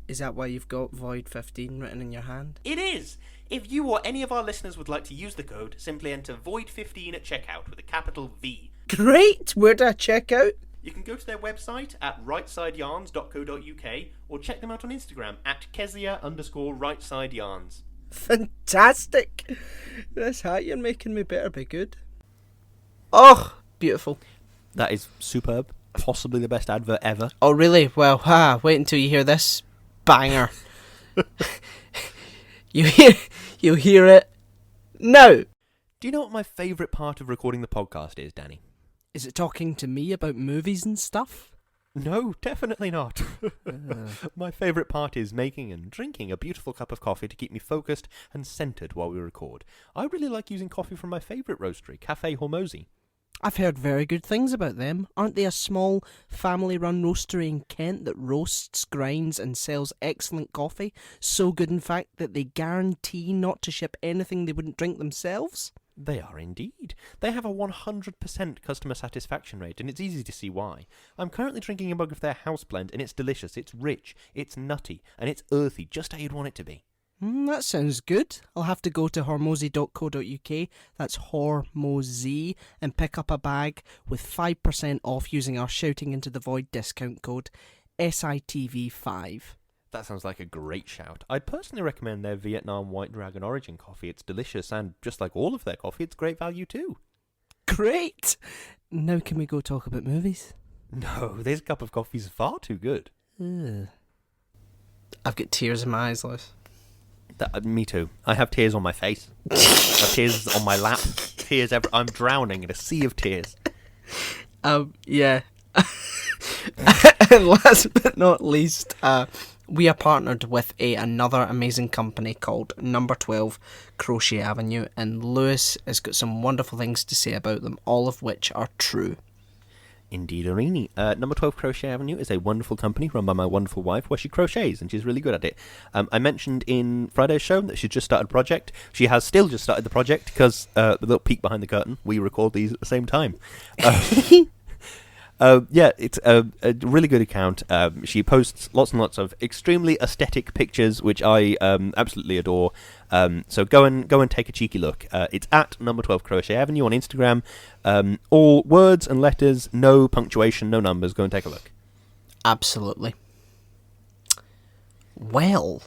Is that why you've got Void 15 written in your hand? It is! If you or any of our listeners would like to use the code, simply enter Void15 at checkout with a capital V. Great! Where do I check out? You can go to their website at rightsideyarns.co.uk or check them out on Instagram at Kezia_rightsideyarns. Fantastic! This hat you're making me better be good. Oh, beautiful. That is superb. Possibly the best advert ever. Oh, really? Well, wait until you hear this banger. You'll hear it now. Do you know what my favourite part of recording the podcast is, Danny? Is it talking to me about movies and stuff? No, definitely not. My favourite part is making and drinking a beautiful cup of coffee to keep me focused and centred while we record. I really like using coffee from my favourite roastery, Café Hormozy. I've heard very good things about them. Aren't they a small, family-run roastery in Kent that roasts, grinds and sells excellent coffee? So good, in fact, that they guarantee not to ship anything they wouldn't drink themselves? They are indeed. They have a 100% customer satisfaction rate, and it's easy to see why. I'm currently drinking a mug of their house blend, and it's delicious, it's rich, it's nutty, and it's earthy, just how you'd want it to be. That sounds good. I'll have to go to hormozy.co.uk, that's Hormozy, and pick up a bag with 5% off using our Shouting Into the Void discount code SITV5. That sounds like a great shout. I'd personally recommend their Vietnam White Dragon Origin coffee. It's delicious, and just like all of their coffee, it's great value too. Great! Now can we go talk about movies? No, this cup of coffee's far too good. I've got tears in my eyes, Lewis. Me too. I have tears on my face. I have tears on my lap. Tears I'm drowning in a sea of tears. Yeah. And last but not least, we are partnered with another amazing company called Number 12 Crochet Avenue, and Lewis has got some wonderful things to say about them, all of which are true. Indeed, Arini. Number 12 Crochet Avenue is a wonderful company run by my wonderful wife where she crochets, and she's really good at it. I mentioned in Friday's show that she's just started a project. She has still just started the project because, the little peek behind the curtain, we record these at the same time. It's a really good account. She posts lots and lots of extremely aesthetic pictures, which I absolutely adore. So go and take a cheeky look. It's at Number 12 Crochet Avenue on Instagram. All words and letters, no punctuation, no numbers. Go and take a look. Absolutely. Well,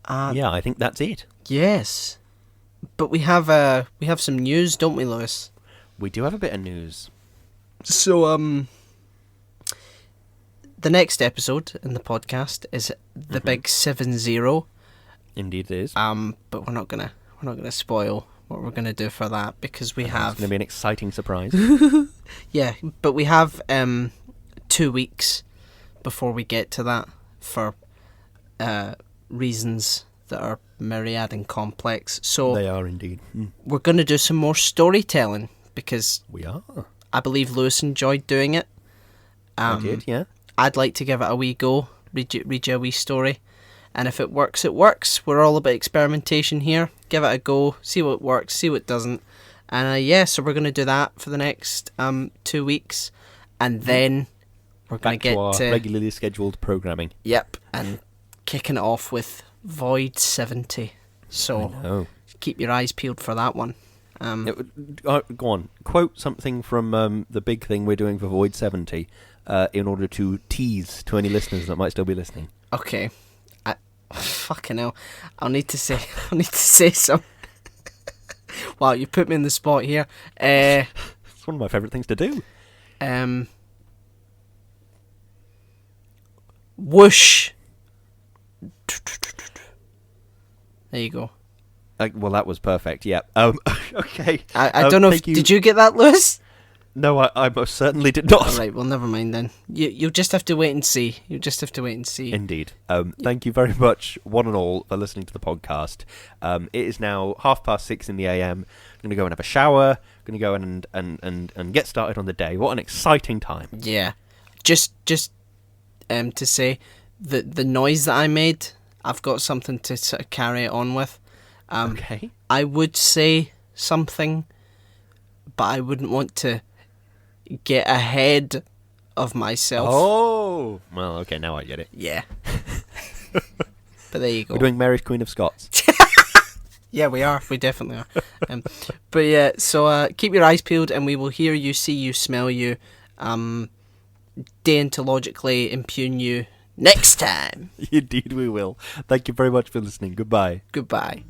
yeah, I think that's it. Yes, but we have some news, don't we, Lewis? We do have a bit of news. So, the next episode in the podcast is the big 7-0. Indeed, it is. But we're not gonna spoil what we're gonna do for that because we have. It's gonna be an exciting surprise. Yeah, but we have 2 weeks before we get to that for reasons that are myriad and complex. So They are indeed. we're going to do some more storytelling because We are. I believe Lewis enjoyed doing it. I did, yeah. I'd like to give it a wee go, read you a wee story. And if it works, it works. We're all about experimentation here. Give it a go, see what works, see what doesn't. And so we're going to do that for the next 2 weeks. And then we're going Back to our to regularly scheduled programming. Yep, and kicking it off with Void 70. So Oh. keep your eyes peeled for that one. Go on. Quote something from the big thing we're doing for Void 70 in order to tease to any listeners that might still be listening. Okay. Fucking hell. I'll need to say some. Wow, you put me in the spot here. It's one of my favourite things to do. Whoosh. There you go. Well, that was perfect, yeah. Okay. I don't know if... Did you get that, Lewis? No, I most certainly did not. All right, well, never mind then. You'll just have to wait and see. Indeed. Thank you very much, one and all, for listening to the podcast. It is now 6:30 in the AM. I'm going to go and have a shower. I'm going to go and get started on the day. What an exciting time. Yeah. Just to say, the noise that I made, I've got something to sort of carry it on with. Okay. I would say something, but I wouldn't want to get ahead of myself. Oh! Well, okay, now I get it. Yeah. But there you go. We're doing Mary's Queen of Scots. Yeah, we are. We definitely are. But yeah, so keep your eyes peeled and we will hear you, see you, smell you, deontologically impugn you next time. Indeed we will. Thank you very much for listening. Goodbye. Goodbye.